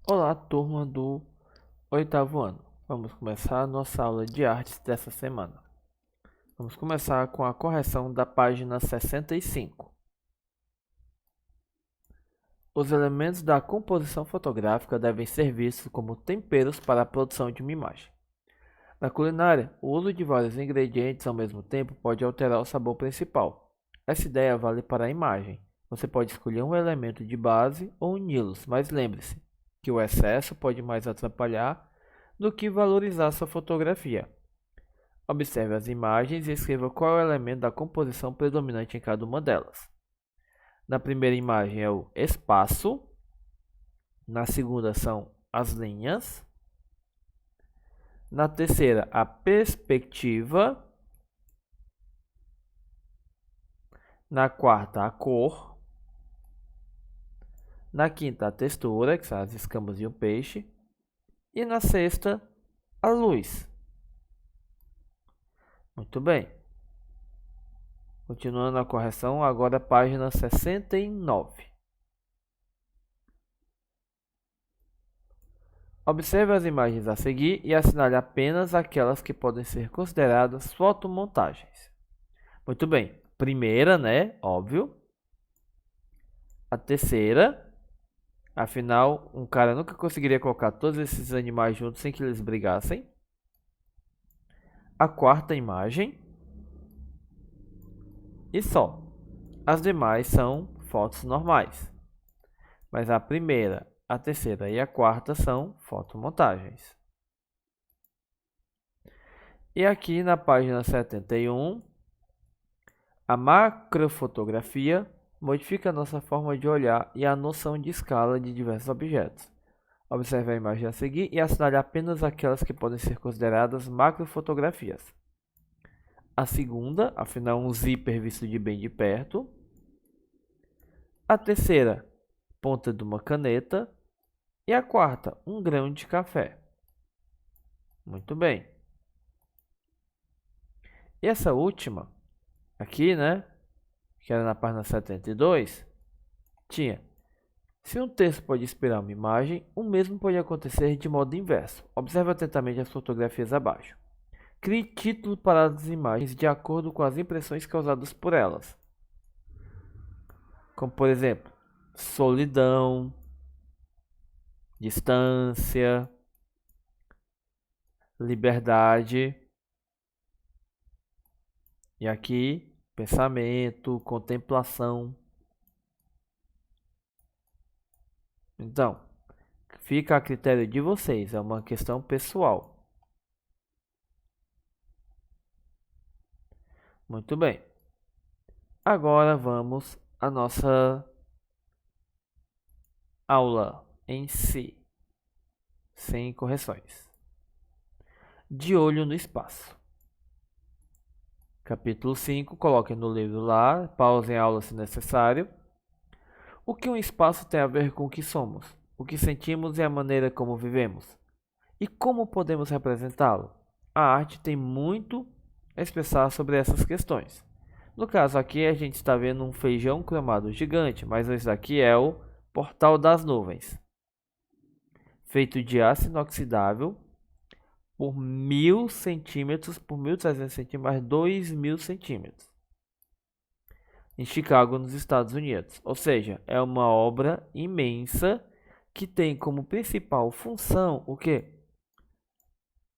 Olá, turma do oitavo ano. Vamos começar a nossa aula de artes dessa semana. Vamos começar com a correção da página 65. Os elementos da composição fotográfica devem ser vistos como temperos para a produção de uma imagem. Na culinária, o uso de vários ingredientes ao mesmo tempo pode alterar o sabor principal. Essa ideia vale para a imagem. Você pode escolher um elemento de base ou uni-los, mas lembre-se que o excesso pode mais atrapalhar do que valorizar sua fotografia. Observe as imagens e escreva qual é o elemento da composição predominante em cada uma delas. Na primeira imagem é o espaço, na segunda são as linhas, na terceira a perspectiva, na quarta a cor, na quinta a textura, que são as escamas de um peixe, e na sexta a luz. Muito bem. Continuando a correção, agora a página 69. Observe as imagens a seguir e assinale apenas aquelas que podem ser consideradas fotomontagens. Muito bem. Primeira, né? Óbvio. A terceira. Afinal, um cara nunca conseguiria colocar todos esses animais juntos sem que eles brigassem. A quarta imagem. E só. As demais são fotos normais. Mas a primeira, a terceira e a quarta são fotomontagens. E aqui na página 71, a macrofotografia modifica a nossa forma de olhar e a noção de escala de diversos objetos. Observe a imagem a seguir e assinale apenas aquelas que podem ser consideradas macrofotografias. A segunda, afinal, um zíper visto de bem de perto. A terceira, ponta de uma caneta. E a quarta, um grão de café. Muito bem. E essa última, aqui, né, que era na página 72, tinha: se um texto pode inspirar uma imagem, o mesmo pode acontecer de modo inverso. Observe atentamente as fotografias abaixo. Crie título para as imagens de acordo com as impressões causadas por elas. Como, por exemplo, solidão, distância, liberdade. E aqui, pensamento, contemplação. Então, fica a critério de vocês, é uma questão pessoal. Muito bem. Agora vamos à nossa aula em si, sem correções. De olho no espaço. Capítulo 5, coloquem no livro lá, pausem a aula se necessário. O que um espaço tem a ver com o que somos, o que sentimos e a maneira como vivemos? E como podemos representá-lo? A arte tem muito a expressar sobre essas questões. No caso aqui, a gente está vendo um feijão cromado gigante, mas esse daqui é o Portal das Nuvens, feito de aço inoxidável por 1000 centímetros por 1300 centímetros, mais 2000 centímetros, em Chicago, nos Estados Unidos. Ou seja, é uma obra imensa que tem como principal função o quê?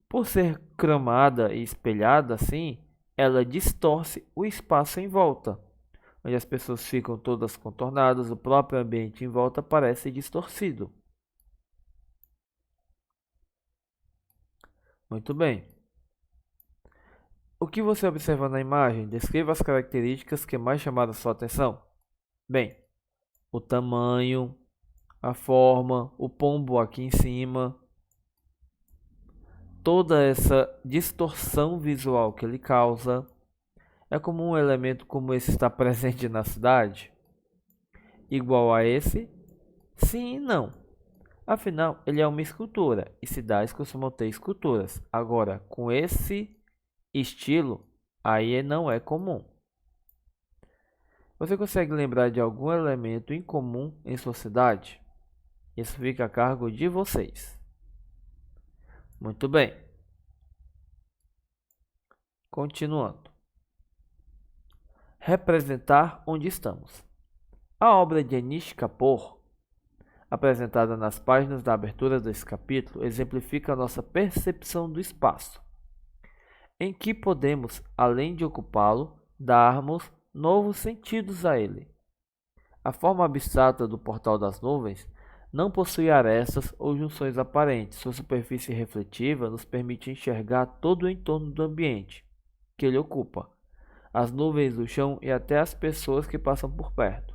Por ser cromada e espelhada assim, ela distorce o espaço em volta, onde as pessoas ficam todas contornadas, o próprio ambiente em volta parece distorcido. Muito bem. O que você observa na imagem? Descreva as características que mais chamaram sua atenção. Bem, o tamanho, a forma, o pombo aqui em cima, toda essa distorção visual que ele causa. É comum um elemento como esse estar presente na cidade? Igual a esse? Sim e não. Afinal, ele é uma escultura e cidades costumam ter esculturas. Agora, com esse estilo, aí não é comum. Você consegue lembrar de algum elemento incomum em sua cidade? Isso fica a cargo de vocês. Muito bem. Continuando. Representar onde estamos. A obra de Anish Kapoor, apresentada nas páginas da abertura desse capítulo, exemplifica a nossa percepção do espaço, em que podemos, além de ocupá-lo, darmos novos sentidos a ele. A forma abstrata do portal das nuvens não possui arestas ou junções aparentes. Sua superfície refletiva nos permite enxergar todo o entorno do ambiente que ele ocupa, as nuvens do chão e até as pessoas que passam por perto.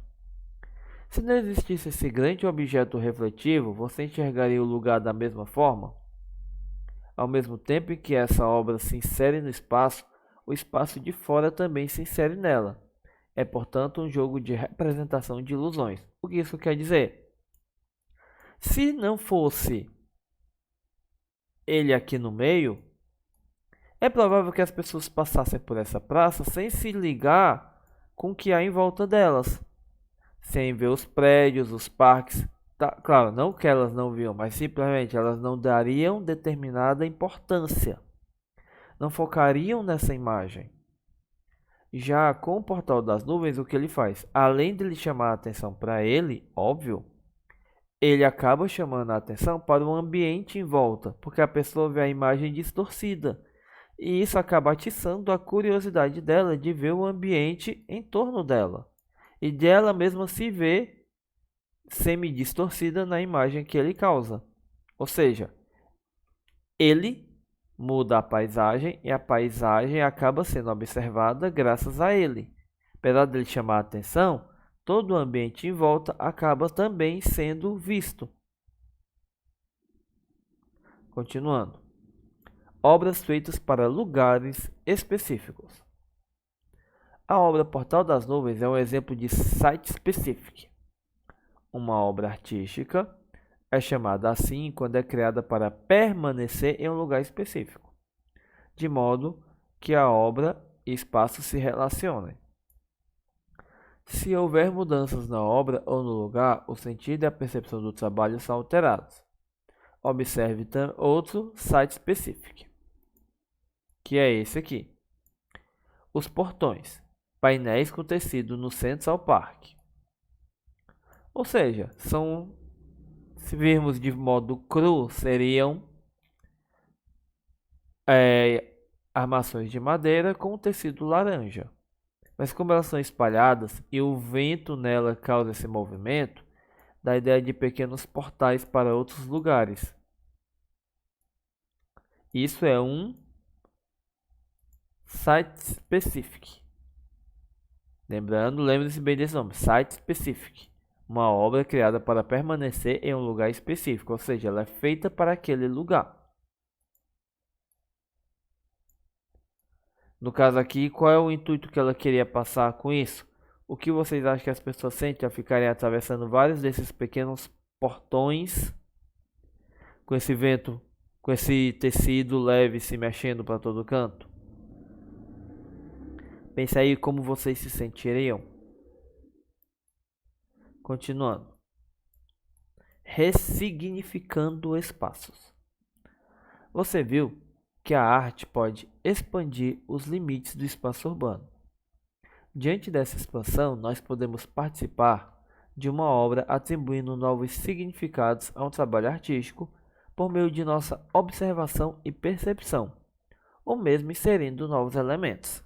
Se não existisse esse grande objeto refletivo, você enxergaria o lugar da mesma forma? Ao mesmo tempo em que essa obra se insere no espaço, o espaço de fora também se insere nela. É, portanto, um jogo de representação de ilusões. O que isso quer dizer? Se não fosse ele aqui no meio, é provável que as pessoas passassem por essa praça sem se ligar com o que há em volta delas, sem ver os prédios, os parques. Claro, não que elas não viam, mas simplesmente elas não dariam determinada importância, não focariam nessa imagem. Já com o portal das nuvens, o que ele faz? Além de ele chamar a atenção para ele, óbvio, ele acaba chamando a atenção para o ambiente em volta, porque a pessoa vê a imagem distorcida. E isso acaba atiçando a curiosidade dela de ver o ambiente em torno dela. E dela mesma se ver semi-distorcida na imagem que ele causa. Ou seja, ele muda a paisagem e a paisagem acaba sendo observada graças a ele. Apesar dele chamar a atenção, todo o ambiente em volta acaba também sendo visto. Continuando. Obras feitas para lugares específicos. A obra Portal das Nuvens é um exemplo de site-specific. Uma obra artística é chamada assim quando é criada para permanecer em um lugar específico, de modo que a obra e espaço se relacionem. Se houver mudanças na obra ou no lugar, o sentido e a percepção do trabalho são alterados. Observe outro site-specific, que é esse aqui. Os portões, painéis com tecido no Central Park. Ou seja, se virmos de modo cru, seriam armações de madeira com tecido laranja. Mas como elas são espalhadas e o vento nela causa esse movimento, dá a ideia de pequenos portais para outros lugares. Isso é um site-specific. Lembre-se bem desse nome, site-specific. Uma obra criada para permanecer em um lugar específico, ou seja, ela é feita para aquele lugar. No caso aqui, qual é o intuito que ela queria passar com isso? O que vocês acham que as pessoas sentem ao ficarem atravessando vários desses pequenos portões, com esse vento, com esse tecido leve se mexendo para todo canto? Pense aí como vocês se sentiriam. Continuando. Ressignificando espaços. Você viu que a arte pode expandir os limites do espaço urbano. Diante dessa expansão, nós podemos participar de uma obra atribuindo novos significados a um trabalho artístico por meio de nossa observação e percepção, ou mesmo inserindo novos elementos.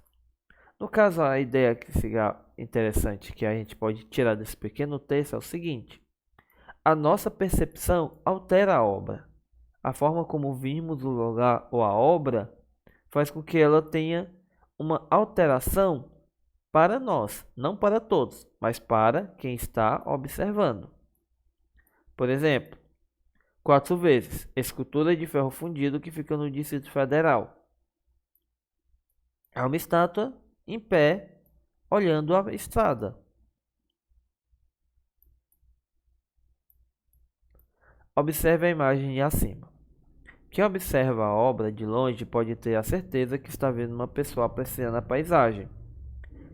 No caso, a ideia que seria interessante que a gente pode tirar desse pequeno texto é o seguinte: a nossa percepção altera a obra. A forma como vimos o lugar ou a obra faz com que ela tenha uma alteração para nós, não para todos, mas para quem está observando. Por exemplo, 4 vezes, escultura de ferro fundido que fica no Distrito Federal. É uma estátua em pé, olhando a estrada. Observe a imagem acima. Quem observa a obra de longe pode ter a certeza que está vendo uma pessoa apreciando a paisagem.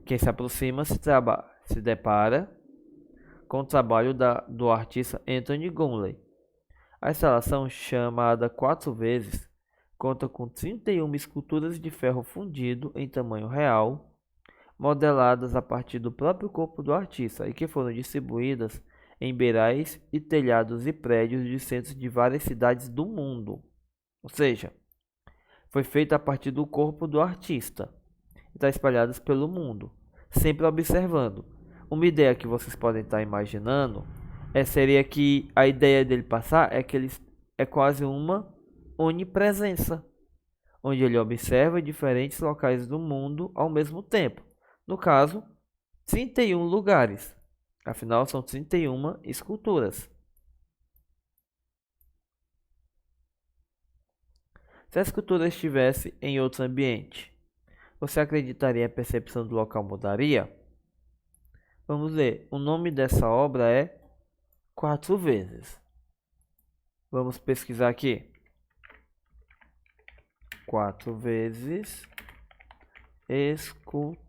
Quem se aproxima se depara com o trabalho do artista Anthony Gormley. A instalação, chamada 4 vezes, conta com 31 esculturas de ferro fundido em tamanho real, modeladas a partir do próprio corpo do artista e que foram distribuídas em beirais e telhados e prédios de centros de várias cidades do mundo. Ou seja, foi feita a partir do corpo do artista e está espalhadas pelo mundo, sempre observando. Uma ideia que vocês podem estar imaginando seria que a ideia dele passar é que ele é quase uma onipresença, onde ele observa diferentes locais do mundo ao mesmo tempo. No caso, 31 lugares. Afinal, são 31 esculturas. Se a escultura estivesse em outro ambiente, você acreditaria que a percepção do local mudaria? Vamos ver. O nome dessa obra é 4 vezes. Vamos pesquisar aqui. 4 vezes esculturas.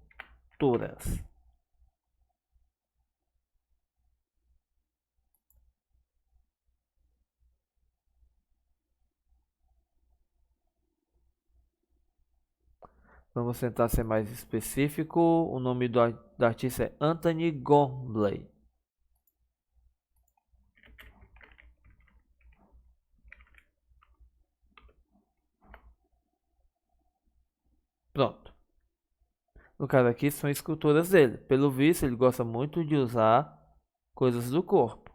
Vamos tentar ser mais específico. O nome do artista é Anthony Gormley. Pronto. No caso aqui são esculturas dele. Pelo visto, ele gosta muito de usar coisas do corpo.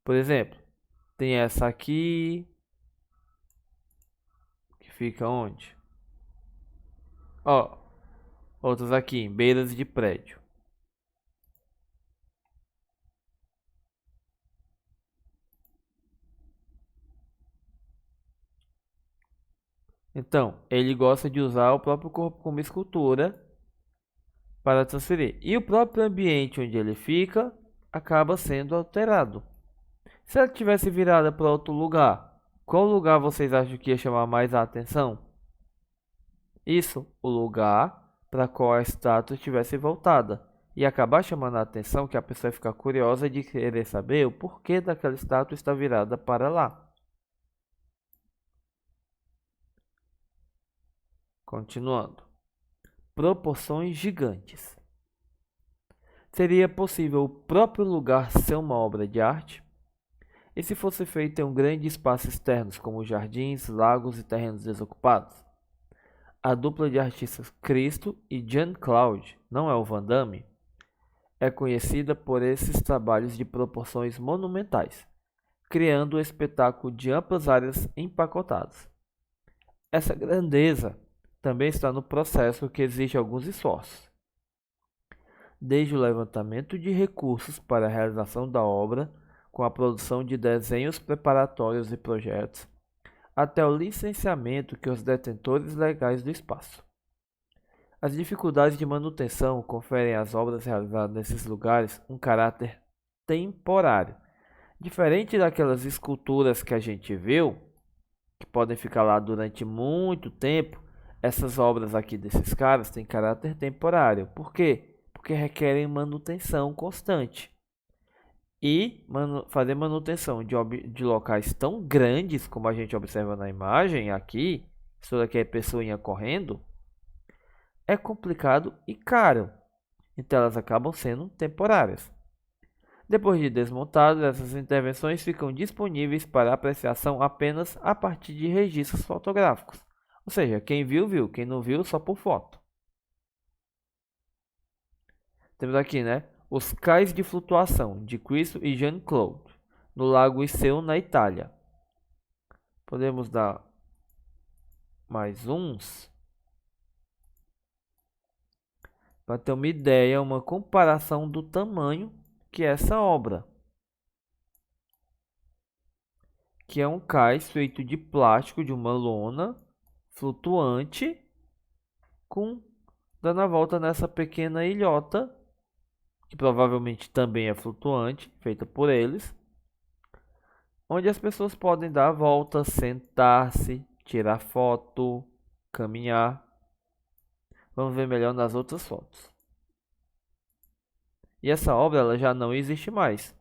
Por exemplo, tem essa aqui, que fica onde? Ó, outros aqui em beiras de prédio. Então, ele gosta de usar o próprio corpo como escultura para transferir. E o próprio ambiente onde ele fica acaba sendo alterado. Se ela tivesse virada para outro lugar, qual lugar vocês acham que ia chamar mais a atenção? Isso, o lugar para qual a estátua estivesse voltada. E acabar chamando a atenção que a pessoa fica curiosa de querer saber o porquê daquela estátua está virada para lá. Continuando. Proporções gigantes. Seria possível o próprio lugar ser uma obra de arte? E se fosse feito em um grande espaço externo, como jardins, lagos e terrenos desocupados? A dupla de artistas Cristo e Jean-Claude, não é o Van Damme, é conhecida por esses trabalhos de proporções monumentais, criando um espetáculo de amplas áreas empacotadas. Essa grandeza também está no processo que exige alguns esforços, desde o levantamento de recursos para a realização da obra, com a produção de desenhos preparatórios e projetos, até o licenciamento que os detentores legais do espaço. As dificuldades de manutenção conferem às obras realizadas nesses lugares um caráter temporário, diferente daquelas esculturas que a gente viu, que podem ficar lá durante muito tempo. Essas obras aqui desses caras têm caráter temporário. Por quê? Porque requerem manutenção constante. E fazer manutenção de locais tão grandes como a gente observa na imagem aqui, isso daqui é pessoinha correndo, é complicado e caro. Então elas acabam sendo temporárias. Depois de desmontadas, essas intervenções ficam disponíveis para apreciação apenas a partir de registros fotográficos. Ou seja, quem viu, viu. Quem não viu, só por foto. Temos aqui, né? Os cais de flutuação de Cristo e Jean-Claude, no Lago Iseo, na Itália. Podemos dar mais uns. Para ter uma ideia, uma comparação do tamanho que é essa obra. Que é um cais feito de plástico, de uma lona flutuante, dando a volta nessa pequena ilhota, que provavelmente também é flutuante, feita por eles, onde as pessoas podem dar a volta, sentar-se, tirar foto, caminhar. Vamos ver melhor nas outras fotos. E essa obra ela já não existe mais.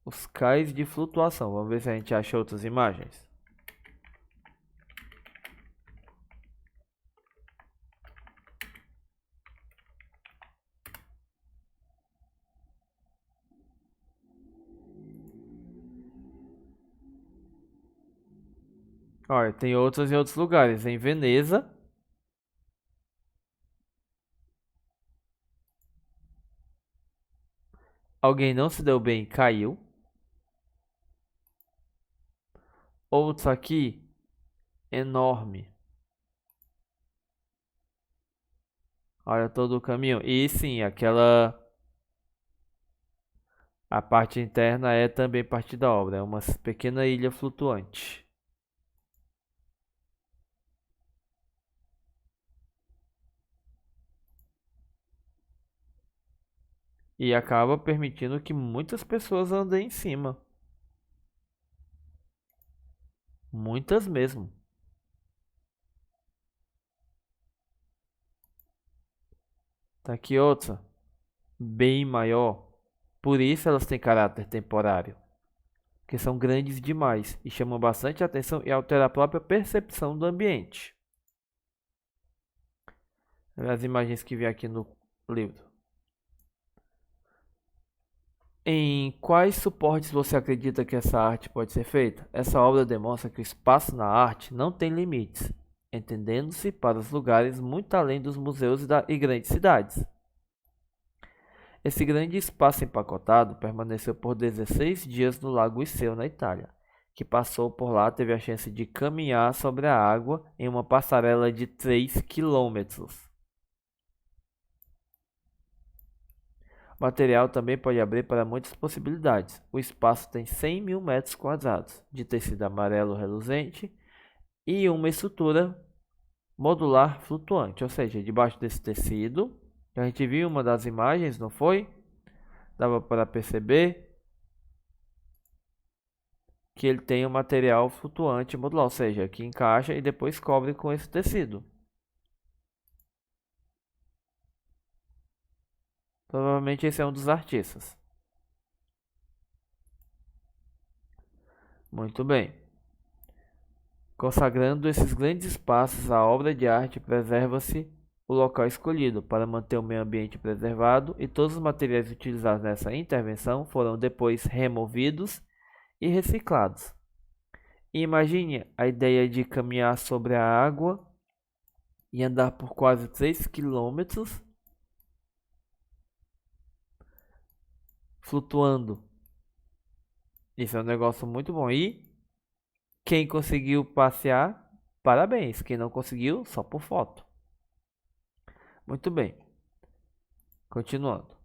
Os cais de flutuação. Vamos ver se a gente acha outras imagens. Olha, tem outras em outros lugares. Em Veneza. Alguém não se deu bem e caiu. Outro aqui, enorme. Olha todo o caminho. E sim, a parte interna é também parte da obra. É uma pequena ilha flutuante. E acaba permitindo que muitas pessoas andem em cima. Muitas mesmo. Tá aqui outra, bem maior. Por isso elas têm caráter temporário. Porque são grandes demais e chamam bastante atenção e alteram a própria percepção do ambiente. As imagens que vi aqui no livro. Em quais suportes você acredita que essa arte pode ser feita? Essa obra demonstra que o espaço na arte não tem limites, entendendo-se para os lugares muito além dos museus e grandes cidades. Esse grande espaço empacotado permaneceu por 16 dias no Lago Iseu, na Itália. Que passou por lá teve a chance de caminhar sobre a água em uma passarela de 3 quilômetros. O material também pode abrir para muitas possibilidades. O espaço tem 100 mil metros quadrados de tecido amarelo reluzente e uma estrutura modular flutuante, ou seja, debaixo desse tecido, que a gente viu uma das imagens, não foi? Dava para perceber que ele tem um material flutuante modular, ou seja, que encaixa e depois cobre com esse tecido. Provavelmente esse é um dos artistas. Muito bem. Consagrando esses grandes espaços à obra de arte, preserva-se o local escolhido para manter o meio ambiente preservado e todos os materiais utilizados nessa intervenção foram depois removidos e reciclados. E imagine a ideia de caminhar sobre a água e andar por quase 3 quilômetros flutuando. Isso é um negócio muito bom. E quem conseguiu passear, parabéns. Quem não conseguiu, só por foto. Muito bem. Continuando.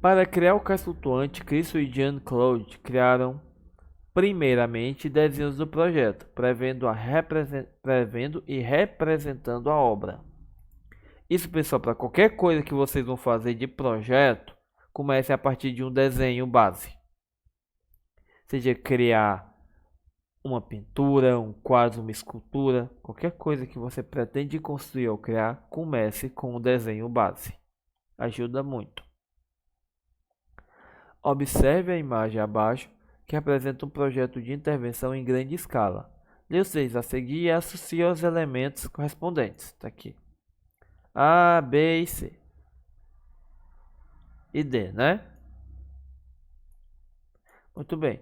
Para criar o cais flutuante, Cristo e Jean-Claude criaram primeiramente desenhos do projeto, prevendo e representando a obra. Isso, pessoal, para qualquer coisa que vocês vão fazer de projeto, comece a partir de um desenho base. Seja criar uma pintura, um quadro, uma escultura, qualquer coisa que você pretende construir ou criar, comece com um desenho base. Ajuda muito. Observe a imagem abaixo, que representa um projeto de intervenção em grande escala. Leia os três a seguir e associe os elementos correspondentes. Está aqui. A, B e C. E D, né? Muito bem.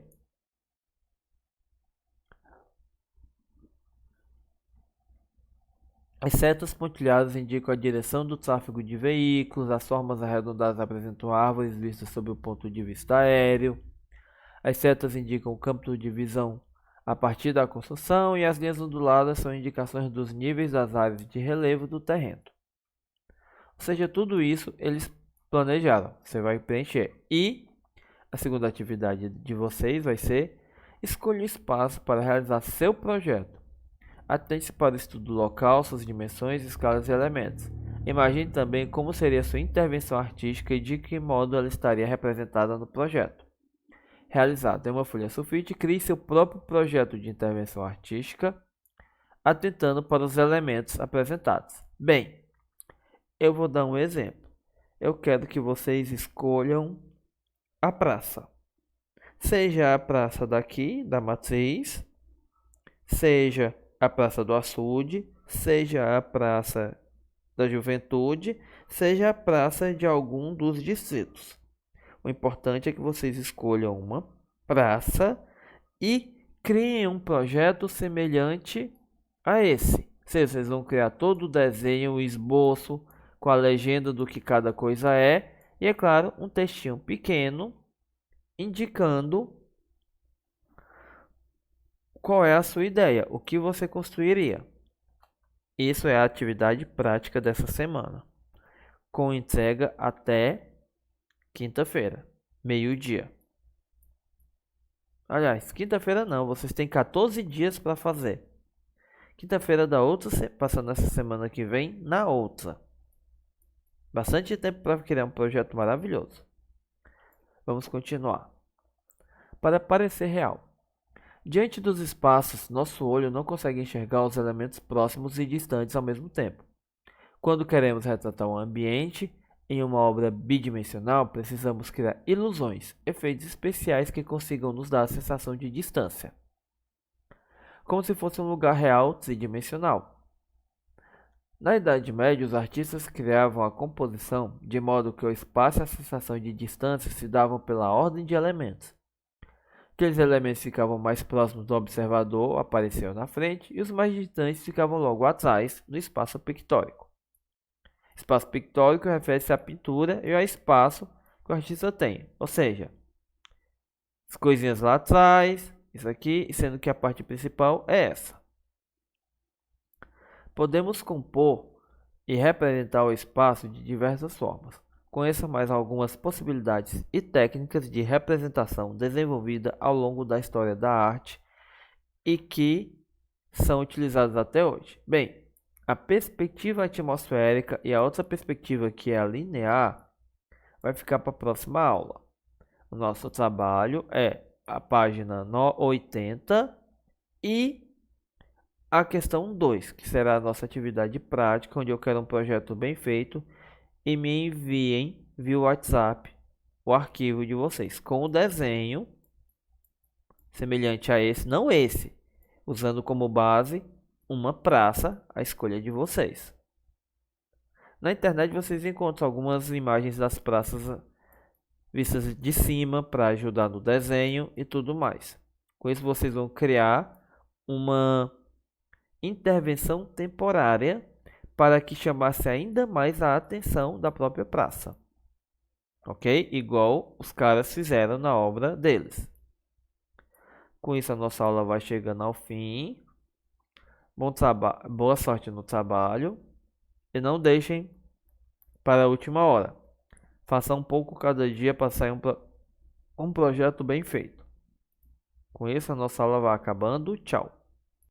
As setas pontilhadas indicam a direção do tráfego de veículos, as formas arredondadas apresentam árvores vistas sob o ponto de vista aéreo. As setas indicam o campo de visão a partir da construção e as linhas onduladas são indicações dos níveis das áreas de relevo do terreno. Ou seja, tudo isso eles planejaram, você vai preencher. E a segunda atividade de vocês vai ser escolher espaço para realizar seu projeto. Atente-se para o estudo do local, suas dimensões, escalas e elementos. Imagine também como seria sua intervenção artística e de que modo ela estaria representada no projeto. realizado em uma folha sulfite, crie seu próprio projeto de intervenção artística, atentando para os elementos apresentados. Bem, eu vou dar um exemplo. Eu quero que vocês escolham a praça. Seja a praça daqui, da Matriz, seja a praça do Açude, seja a praça da Juventude, seja a praça de algum dos distritos. O importante é que vocês escolham uma praça e criem um projeto semelhante a esse. Vocês vão criar todo o desenho, o esboço, com a legenda do que cada coisa é. E é claro, um textinho pequeno indicando qual é a sua ideia, o que você construiria. Isso é a atividade prática dessa semana, com entrega até quinta-feira, meio-dia. Aliás, quinta-feira não, vocês têm 14 dias para fazer. Quinta-feira da outra, passando essa semana que vem, na outra. Bastante tempo para criar um projeto maravilhoso. Vamos continuar. Para parecer real. Diante dos espaços, nosso olho não consegue enxergar os elementos próximos e distantes ao mesmo tempo. Quando queremos retratar um ambiente em uma obra bidimensional, precisamos criar ilusões, efeitos especiais que consigam nos dar a sensação de distância, como se fosse um lugar real tridimensional. Na Idade Média, os artistas criavam a composição de modo que o espaço e a sensação de distância se davam pela ordem de elementos. Aqueles elementos ficavam mais próximos do observador, apareciam na frente, e os mais distantes ficavam logo atrás, no espaço pictórico. Espaço pictórico refere-se à pintura e ao espaço que o artista tem, ou seja, as coisinhas lá atrás, isso aqui, sendo que a parte principal é essa. Podemos compor e representar o espaço de diversas formas. Conheça mais algumas possibilidades e técnicas de representação desenvolvidas ao longo da história da arte e que são utilizadas até hoje. Bem, a perspectiva atmosférica e a outra perspectiva, que é a linear, vai ficar para a próxima aula. O nosso trabalho é a página 80 e a questão 2, que será a nossa atividade prática, onde eu quero um projeto bem feito e me enviem via WhatsApp o arquivo de vocês com o desenho semelhante a esse, não esse, usando como base uma praça, a escolha de vocês. Na internet vocês encontram algumas imagens das praças vistas de cima para ajudar no desenho e tudo mais. Com isso vocês vão criar uma intervenção temporária para que chamasse ainda mais a atenção da própria praça. Ok? Igual os caras fizeram na obra deles. Com isso a nossa aula vai chegando ao fim. Boa sorte no trabalho. E não deixem para a última hora. Faça um pouco cada dia para sair um projeto bem feito. Com isso a nossa aula vai acabando. Tchau.